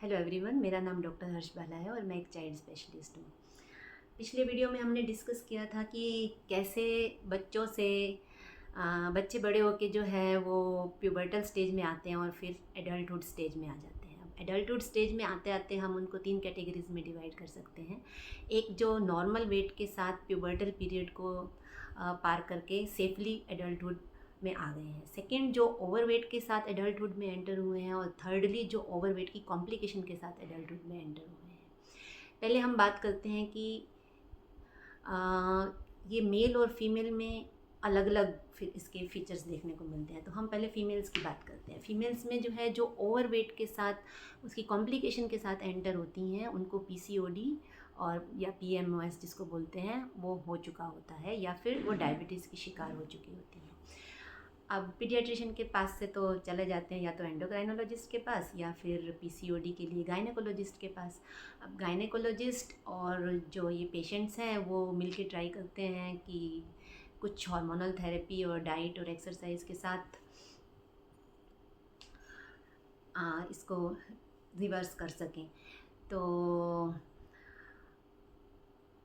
Hello everyone, मेरा नाम doctor हर्ष बाला है और मैं एक चाइल्ड स्पेशलिस्ट हूँ। पिछले वीडियो में हमने डिस्कस किया था कि कैसे बच्चों से बच्चे बड़े होके जो है वो प्यूबर्टल स्टेज में आते हैं और फिर एडल्टहुड स्टेज में आ जाते हैं। अब एडल्टहुड स्टेज में आते आते हम उनको 3 कैटेगरीज में डिवाइड कर सकते हैं। एक जो नॉर्मल वेट के साथ प्यूबर्टल पीरियड को पार करके सेफली एडल्टहुड में आ गए हैं। सेकंड, जो ओवरवेट के साथ एडल्टहुड में एंटर हुए हैं। और थर्डली, जो ओवरवेट की कॉम्प्लिकेशन के साथ एडल्टहुड में एंटर हुए हैं। पहले हम बात करते हैं कि ये मेल और फीमेल में अलग अलग फिर इसके फीचर्स देखने को मिलते हैं। तो हम पहले फीमेल्स की बात करते हैं। फीमेल्स में जो है, जो ओवरवेट के साथ उसकी कॉम्प्लिकेशन के साथ एंटर होती हैं, उनको पीसीओडी और या पीएमओएस जिसको बोलते हैं वो हो चुका होता है, या फिर वो डायबिटीज़ की शिकार हो चुकी होती हैं। अब पीडियाट्रिशियन के पास से तो चले जाते हैं या तो एंडोक्राइनोलॉजिस्ट के पास या फिर पीसीओडी के लिए गायनेकोलॉजिस्ट के पास। अब गायनेकोलॉजिस्ट और जो ये पेशेंट्स हैं वो मिलके ट्राई करते हैं कि कुछ हार्मोनल थेरेपी और डाइट और एक्सरसाइज के साथ इसको रिवर्स कर सकें। तो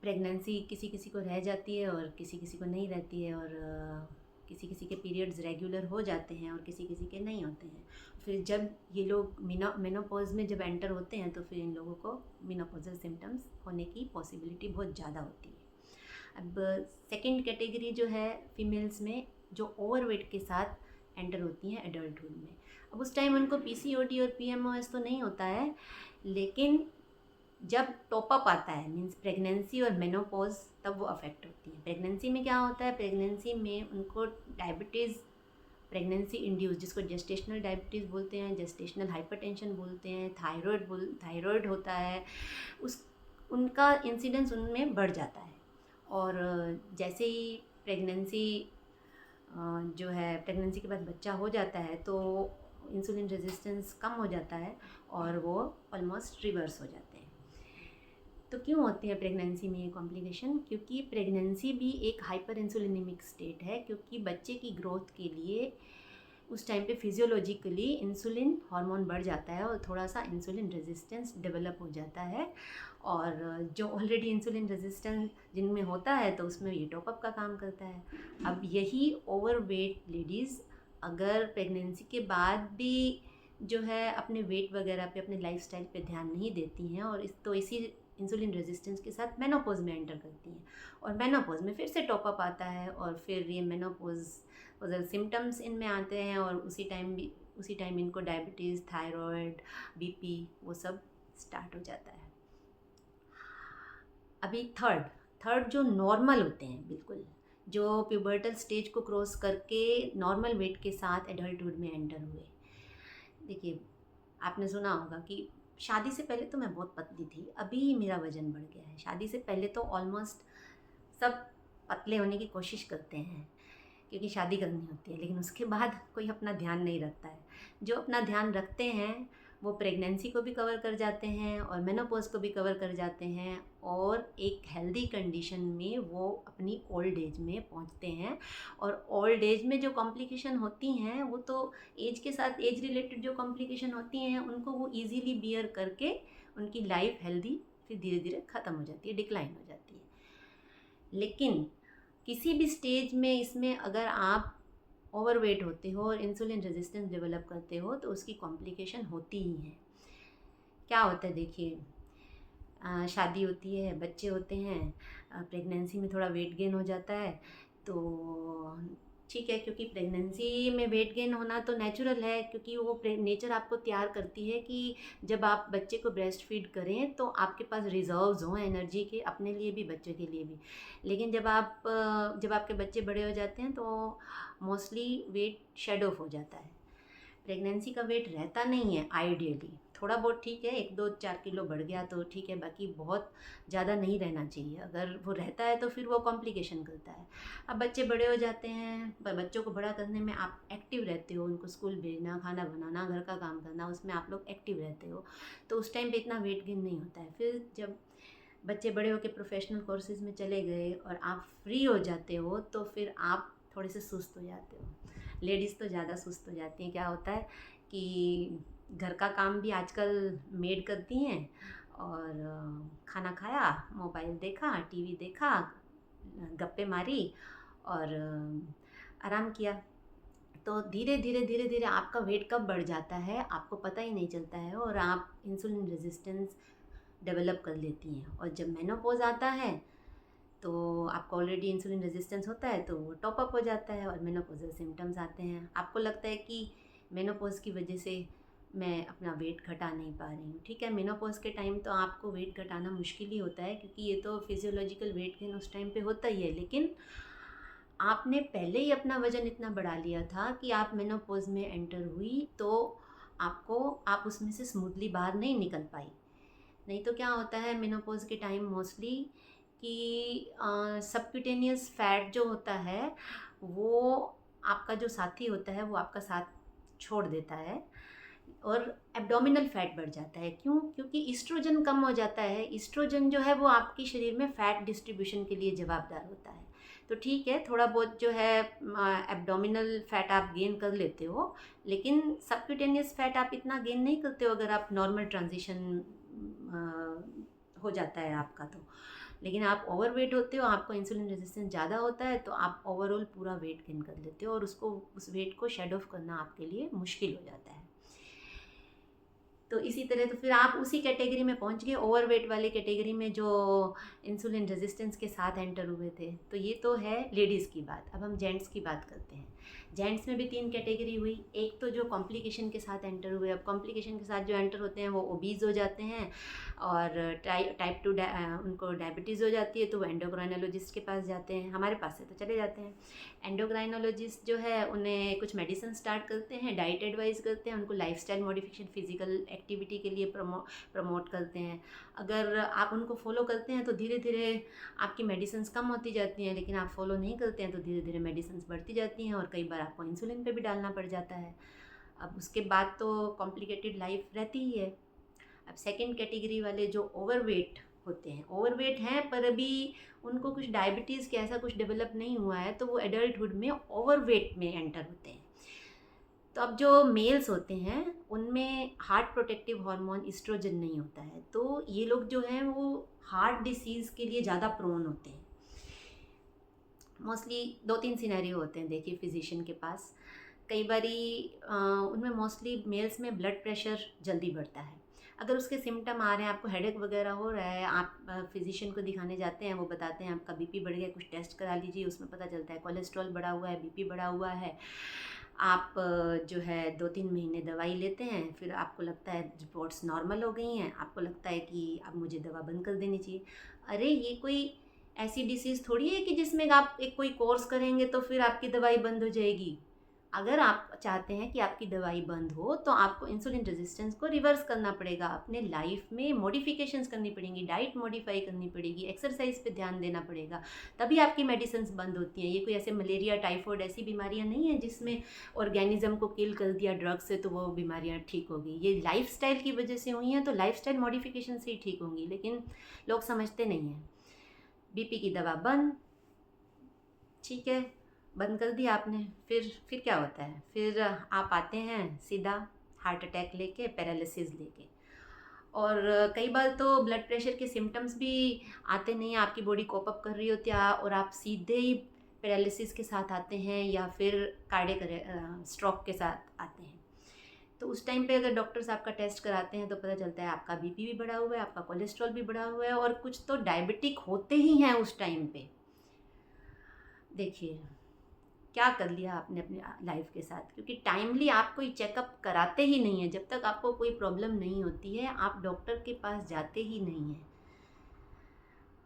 प्रेगनेंसी किसी किसी को रह जाती है और किसी किसी को नहीं रहती है, और किसी किसी के पीरियड्स रेगुलर हो जाते हैं और किसी किसी के नहीं होते हैं। फिर जब ये लोग मेनोपॉज में जब एंटर होते हैं तो फिर इन लोगों को मेनोपॉजल सिम्टम्स होने की पॉसिबिलिटी बहुत ज़्यादा होती है। अब सेकंड कैटेगरी जो है फीमेल्स में, जो ओवरवेट के साथ एंटर होती हैं एडल्टहुड में। अब उस टाइम उनको पीसीओडी और पीएमओएस तो नहीं होता है, लेकिन जब टॉप अप आता है, मीन्स प्रेगनेंसी और मेनोपॉज, तब वो अफेक्ट होती है। प्रेगनेंसी में क्या होता है, प्रेगनेंसी में उनको डायबिटीज़, प्रेगनेंसी इंड्यूस, जिसको जेस्टेशनल डायबिटीज़ बोलते हैं, जेस्टेशनल हाइपरटेंशन बोलते हैं, थायराइड होता है, उस उनका इंसिडेंस उनमें बढ़ जाता है। और जैसे ही प्रेगनेंसी जो है, प्रेगनेंसी के बाद बच्चा हो जाता है तो इंसुलिन रेजिस्टेंस कम हो जाता है और वो ऑलमोस्ट रिवर्स हो जाते हैं। तो क्यों होती है प्रेगनेंसी में ये कॉम्प्लिकेशन? क्योंकि प्रेगनेंसी भी एक हाइपर इंसुलिनिमिक स्टेट है, क्योंकि बच्चे की ग्रोथ के लिए उस टाइम पे फिजियोलॉजिकली इंसुलिन हार्मोन बढ़ जाता है और थोड़ा सा इंसुलिन रेजिस्टेंस डेवलप हो जाता है। और जो ऑलरेडी इंसुलिन रेजिस्टेंस जिनमें होता है तो उसमें ये टॉपअप का काम करता है। अब यही ओवरवेट लेडीज़ अगर प्रेगनेंसी के बाद भी जो है अपने वेट वगैरह पे, अपने लाइफस्टाइल पे ध्यान नहीं देती हैं और इसी इंसुलिन रेजिस्टेंस के साथ मेनोपॉज में एंटर करती हैं, और मेनोपॉज में फिर से टॉपअप आता है और फिर ये मेनोपॉजल सिम्टम्स इनमें आते हैं, और उसी टाइम इनको डायबिटीज़, थायराइड, बीपी वो सब स्टार्ट हो जाता है। अभी थर्ड जो नॉर्मल होते हैं, बिल्कुल जो प्यूबर्टल स्टेज को क्रॉस करके नॉर्मल वेट के साथ एडल्टहुड में एंटर हुए। देखिए, आपने सुना होगा कि शादी से पहले तो मैं बहुत पतली थी, अभी मेरा वज़न बढ़ गया है। शादी से पहले तो ऑलमोस्ट सब पतले होने की कोशिश करते हैं क्योंकि शादी करनी होती है, लेकिन उसके बाद कोई अपना ध्यान नहीं रखता है। जो अपना ध्यान रखते हैं वो प्रेगनेंसी को भी कवर कर जाते हैं और मेनोपॉज को भी कवर कर जाते हैं, और एक हेल्दी कंडीशन में वो अपनी ओल्ड एज में पहुंचते हैं। और ओल्ड एज में जो कॉम्प्लिकेशन होती हैं वो तो एज के साथ, एज रिलेटेड जो कॉम्प्लिकेशन होती हैं उनको वो ईज़िली बियर करके उनकी लाइफ हेल्दी फिर धीरे धीरे ख़त्म हो जाती है, डिक्लाइन हो जाती है। लेकिन किसी भी स्टेज में इसमें अगर आप ओवरवेट होते हो और इंसुलिन रेजिस्टेंस डेवलप करते हो तो उसकी कॉम्प्लिकेशन होती ही है। क्या होता है, देखिए, शादी होती है, बच्चे होते हैं, प्रेगनेंसी में थोड़ा वेट गेन हो जाता है तो ठीक है, क्योंकि प्रेगनेंसी में वेट गेन होना तो नेचुरल है, क्योंकि वो नेचर आपको तैयार करती है कि जब आप बच्चे को ब्रेस्ट फीड करें तो आपके पास रिजर्व्स हों एनर्जी के, अपने लिए भी बच्चे के लिए भी। लेकिन जब आपके बच्चे बड़े हो जाते हैं तो मोस्टली वेट शेड ऑफ हो जाता है। प्रेगनेंसी का वेट रहता नहीं है आइडियली, थोड़ा बहुत ठीक है, 1-2-4 किलो बढ़ गया तो ठीक है, बाकी बहुत ज़्यादा नहीं रहना चाहिए। अगर वो रहता है तो फिर वो कॉम्प्लिकेशन करता है। अब बच्चे बड़े हो जाते हैं, पर बच्चों को बड़ा करने में आप एक्टिव रहते हो, उनको स्कूल भेजना, खाना बनाना, घर का काम करना, उसमें आप लोग एक्टिव रहते हो, तो उस टाइम पे इतना वेट गेन नहीं होता है। फिर जब बच्चे बड़े होकर प्रोफेशनल कोर्सेज में चले गए और आप फ्री हो जाते हो तो फिर आप थोड़े से सुस्त हो जाते हो। लेडीज़ तो ज़्यादा सुस्त हो जाती हैं। क्या होता है कि घर का काम भी आजकल मेड करती हैं, और खाना खाया, मोबाइल देखा, टीवी देखा, गप्पे मारी और आराम किया। तो धीरे धीरे आपका वेट कब बढ़ जाता है आपको पता ही नहीं चलता है, और आप इंसुलिन रेजिस्टेंस डेवलप कर लेती हैं। और जब मेनोपॉज आता है तो आपको ऑलरेडी इंसुलिन रेजिस्टेंस होता है, तो वो टॉप अप हो जाता है और मेनोपॉजल सिम्टम्स आते हैं। आपको लगता है कि मेनोपॉज की वजह से मैं अपना वेट घटा नहीं पा रही हूँ। ठीक है, मेनोपॉज के टाइम तो आपको वेट घटाना मुश्किल ही होता है, क्योंकि ये तो फिजियोलॉजिकल वेट गेन उस टाइम पे होता ही है। लेकिन आपने पहले ही अपना वज़न इतना बढ़ा लिया था कि आप मेनोपॉज में एंटर हुई, तो आप उसमें से स्मूथली बाहर नहीं निकल पाई। नहीं तो क्या होता है मेनोपॉज के टाइम मोस्टली कि सबक्यूटेनियस फैट जो होता है वो आपका जो साथी होता है वो आपका साथ छोड़ देता है, और एब्डोमिनल फैट बढ़ जाता है। क्यों? क्योंकि ईस्ट्रोजन कम हो जाता है। ईस्ट्रोजन जो है वो आपके शरीर में फ़ैट डिस्ट्रीब्यूशन के लिए जवाबदार होता है। तो ठीक है, थोड़ा बहुत जो है एब्डोमिनल फ़ैट आप गेन कर लेते हो, लेकिन सबक्यूटेनियस फ़ैट आप इतना गेन नहीं करते हो अगर आप नॉर्मल ट्रांजिशन हो जाता है आपका तो। लेकिन आप ओवरवेट होते हो, आपको इंसुलिन रेजिस्टेंस ज़्यादा होता है, तो आप ओवरऑल पूरा वेट गेन कर लेते हो, और उस वेट को शेड ऑफ करना आपके लिए मुश्किल हो जाता है। तो इसी तरह तो फिर आप उसी कैटेगरी में पहुंच गए, ओवरवेट वाली कैटेगरी में, जो इंसुलिन रेजिस्टेंस के साथ एंटर हुए थे। तो ये तो है लेडीज़ की बात। अब हम जेंट्स की बात करते हैं। जेंट्स में भी 3 कैटेगरी हुई। एक तो जो कॉम्प्लिकेशन के साथ एंटर हुए। अब कॉम्प्लिकेशन के साथ जो एंटर होते हैं वो ओबीज हो जाते हैं, और टाइप 2 उनको डायबिटीज़ हो जाती है, तो वो एंडोक्राइनोलॉजिस्ट के पास जाते हैं। हमारे पास से तो चले जाते हैं। एंडोक्राइनोलॉजिस्ट जो है उन्हें कुछ मेडिसिन स्टार्ट करते हैं, डाइट एडवाइस करते हैं, उनको लाइफस्टाइल मॉडिफिकेशन, फिजिकल एक्टिविटी के लिए प्रमोट करते हैं। अगर आप उनको फॉलो करते हैं तो धीरे धीरे आपकी मेडिसिन्स कम होती जाती हैं, लेकिन आप फॉलो नहीं करते हैं तो धीरे धीरे मेडिसिन्स बढ़ती जाती हैं, और कई बार आपको इंसुलिन पे भी डालना पड़ जाता है। अब उसके बाद तो कॉम्प्लिकेटेड लाइफ रहती ही है। अब सेकेंड कैटेगरी वाले जो ओवरवेट होते हैं, ओवरवेट हैं पर अभी उनको कुछ डायबिटीज़ के ऐसा कुछ डेवलप नहीं हुआ है, तो वो एडल्टहुड में ओवरवेट में एंटर होते हैं। तो अब जो मेल्स होते हैं उनमें हार्ट प्रोटेक्टिव हार्मोन ईस्ट्रोजन नहीं होता है, तो ये लोग जो हैं वो हार्ट डिसीज़ के लिए ज़्यादा प्रोन होते हैं। मोस्टली 2-3 सिनेरियो होते हैं, देखिए फिजिशियन के पास। कई बारी उनमें मोस्टली मेल्स में ब्लड प्रेशर जल्दी बढ़ता है। अगर उसके सिम्टम आ रहे हैं, आपको हेडेक वगैरह हो रहा है, आप फिजिशियन को दिखाने जाते हैं, वो बताते हैं आपका बीपी बढ़ गया, कुछ टेस्ट करा लीजिए, उसमें पता चलता है कोलेस्ट्रॉल बढ़ा हुआ है, बीपी बढ़ा हुआ है। आप जो है 2-3 महीने दवाई लेते हैं, फिर आपको लगता है रिपोर्ट्स नॉर्मल हो गई हैं, आपको लगता है कि अब मुझे दवा बंद कर देनी चाहिए। अरे ये कोई ऐसी डिसीज़ थोड़ी है कि जिसमें आप एक कोई कोर्स करेंगे तो फिर आपकी दवाई बंद हो जाएगी। अगर आप चाहते हैं कि आपकी दवाई बंद हो तो आपको इंसुलिन रेजिस्टेंस को रिवर्स करना पड़ेगा, अपने लाइफ में मॉडिफिकेशंस करनी पड़ेंगी, डाइट मॉडिफाई करनी पड़ेगी, एक्सरसाइज पे ध्यान देना पड़ेगा, तभी आपकी मेडिसिन बंद होती हैं। ये कोई ऐसे मलेरिया, टाइफॉइड ऐसी बीमारियां नहीं हैं जिसमें ऑर्गेनिज्म को किल कर दिया ड्रग से तो वो बीमारियां ठीक हो गई। ये लाइफस्टाइल की वजह से हुई हैं, तो लाइफस्टाइल मॉडिफिकेशन से ही ठीक होंगी, लेकिन लोग समझते नहीं हैं। बीपी की दवा बंद, ठीक है, बंद कर दिया आपने, फिर क्या होता है? फिर आप आते हैं सीधा हार्ट अटैक लेके, पैरालिसिस लेके। और कई बार तो ब्लड प्रेशर के सिम्टम्स भी आते नहीं हैं, आपकी बॉडी कोप अप कर रही होती है, और आप सीधे ही पैरालिसिस के साथ आते हैं, या फिर कार्डियक स्ट्रोक के साथ आते हैं। तो उस टाइम पे अगर डॉक्टर्स आपका टेस्ट कराते हैं तो पता चलता है आपका बीपी भी बढ़ा हुआ है, आपका कोलेस्ट्रॉल भी बढ़ा हुआ है, और कुछ तो डायबिटिक होते ही हैं उस टाइम पे। देखिए क्या कर लिया आपने अपनी लाइफ के साथ, क्योंकि टाइमली आप कोई चेकअप कराते ही नहीं है। जब तक आपको कोई प्रॉब्लम नहीं होती है आप डॉक्टर के पास जाते ही नहीं हैं।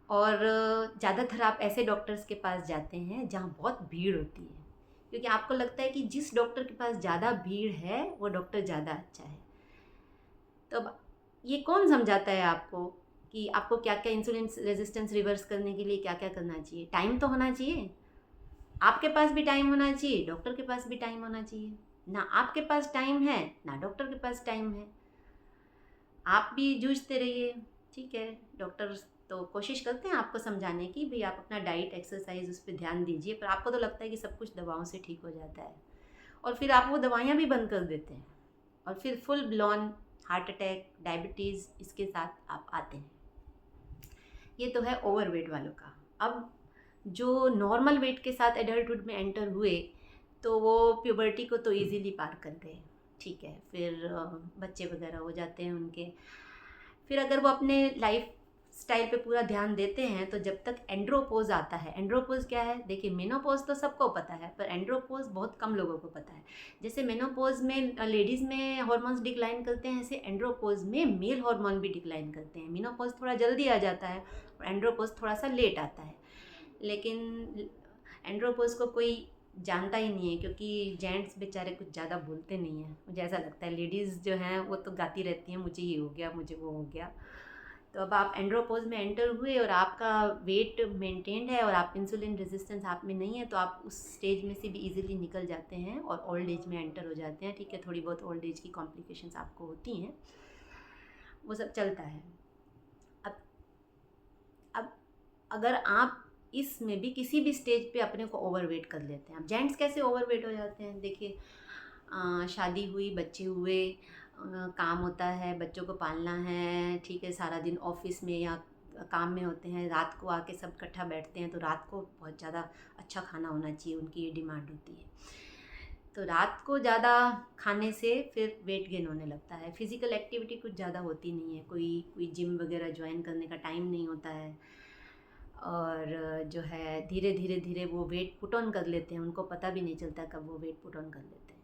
और ज़्यादातर आप ऐसे डॉक्टर्स के पास जाते हैं जहाँ बहुत भीड़ होती है, क्योंकि आपको लगता है कि जिस डॉक्टर के पास ज़्यादा भीड़ है वो डॉक्टर ज़्यादा अच्छा है। तो अब ये कौन समझाता है आपको कि आपको क्या क्या इंसुलिन रेजिस्टेंस रिवर्स करने के लिए क्या क्या करना चाहिए? टाइम तो होना चाहिए, आपके पास भी टाइम होना चाहिए, डॉक्टर के पास भी टाइम होना चाहिए। ना आपके पास टाइम है, ना डॉक्टर के पास टाइम है, आप भी जूझते रहिए। ठीक है, डॉक्टर तो कोशिश करते हैं आपको समझाने की, भाई आप अपना डाइट, एक्सरसाइज उस पर ध्यान दीजिए, पर आपको तो लगता है कि सब कुछ दवाओं से ठीक हो जाता है, और फिर आप वो दवाइयाँ भी बंद कर देते हैं। और फिर फुल ब्लॉन हार्ट अटैक, डायबिटीज़ इसके साथ आप आते हैं। ये तो है ओवरवेट वालों का। अब जो नॉर्मल वेट के साथ एडल्टहुड में एंटर हुए तो वो प्यूबर्टी को तो इजीली पार कर गए, ठीक है, फिर बच्चे वगैरह हो जाते हैं उनके। फिर अगर वो अपने लाइफ स्टाइल पे पूरा ध्यान देते हैं तो जब तक एंड्रोपोज आता है, एंड्रोपोज क्या है, देखिए मेनोपोज तो सबको पता है पर एंड्रोपोज बहुत कम लोगों को पता है। जैसे मेनोपोज में लेडीज़ में हॉर्मोन्स डिक्लाइन करते हैं, ऐसे एंड्रोपोज में मेल हार्मोन भी डिक्लाइन करते हैं। मेनोपोज थोड़ा जल्दी आ जाता है और एंड्रोपोज थोड़ा सा लेट आता है। लेकिन एंड्रोपोज को कोई जानता ही नहीं है क्योंकि जेंट्स बेचारे कुछ ज़्यादा बोलते नहीं हैं। मुझे ऐसा लगता है लेडीज़ जो हैं वो तो गाती रहती हैं, मुझे ये हो गया, मुझे वो हो गया। तो अब आप एंड्रोपोज में एंटर हुए और आपका वेट मेंटेन्ड है और आप इंसुलिन रेजिस्टेंस आप में नहीं है तो आप उस स्टेज में से भी इजीली निकल जाते हैं और ओल्ड एज में एंटर हो जाते हैं। ठीक है, थोड़ी बहुत ओल्ड एज की कॉम्प्लिकेशंस आपको होती हैं, वो सब चलता है। अब अगर आप इसमें भी किसी भी स्टेज पे अपने को ओवरवेट कर लेते हैं, अब जेंट्स कैसे ओवरवेट हो जाते हैं, देखिए शादी हुई, बच्चे हुए, काम होता है, बच्चों को पालना है, ठीक है, सारा दिन ऑफिस में या काम में होते हैं, रात को आके सब इकट्ठा बैठते हैं तो रात को बहुत ज़्यादा अच्छा खाना होना चाहिए, उनकी ये डिमांड होती है। तो रात को ज़्यादा खाने से फिर वेट गेन होने लगता है। फिज़िकल एक्टिविटी कुछ ज़्यादा होती नहीं है, कोई जिम वगैरह ज्वाइन करने का टाइम नहीं होता है और जो है धीरे धीरे धीरे वो वेट पुट ऑन कर लेते हैं, उनको पता भी नहीं चलता कब वो वेट पुट ऑन कर लेते हैं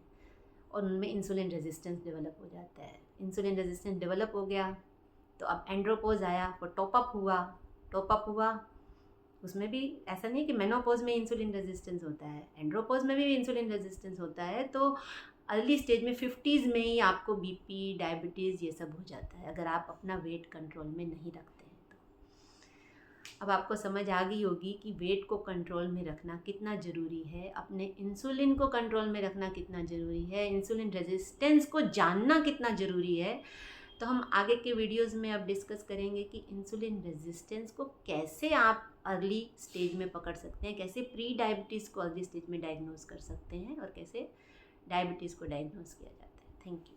और उनमें इंसुलिन रेजिस्टेंस डेवलप हो जाता है। इंसुलिन रेजिस्टेंस डेवलप हो गया तो अब एंड्रोपोज आया, वो टॉपअप हुआ। उसमें भी ऐसा नहीं कि मेनोपोज में इंसुलिन रेजिस्टेंस होता है, एंड्रोपोज में भी इंसुलिन रेजिस्टेंस होता है। तो अर्ली स्टेज में 50s में ही आपको बीपी, डायबिटीज़ ये सब हो जाता है अगर आप अपना वेट कंट्रोल में नहीं रखते हैं तो। अब आपको समझ आ गई होगी कि वेट को कंट्रोल में रखना कितना ज़रूरी है, अपने इंसुलिन को कंट्रोल में रखना कितना ज़रूरी है, इंसुलिन रेजिस्टेंस को जानना कितना ज़रूरी है। तो हम आगे के वीडियोस में अब डिस्कस करेंगे कि इंसुलिन रेजिस्टेंस को कैसे आप अर्ली स्टेज में पकड़ सकते हैं, कैसे प्री डायबिटीज़ को अर्ली स्टेज में डायग्नोज कर सकते हैं और कैसे डायबिटीज़ को डायग्नोज किया जाता है। Thank you.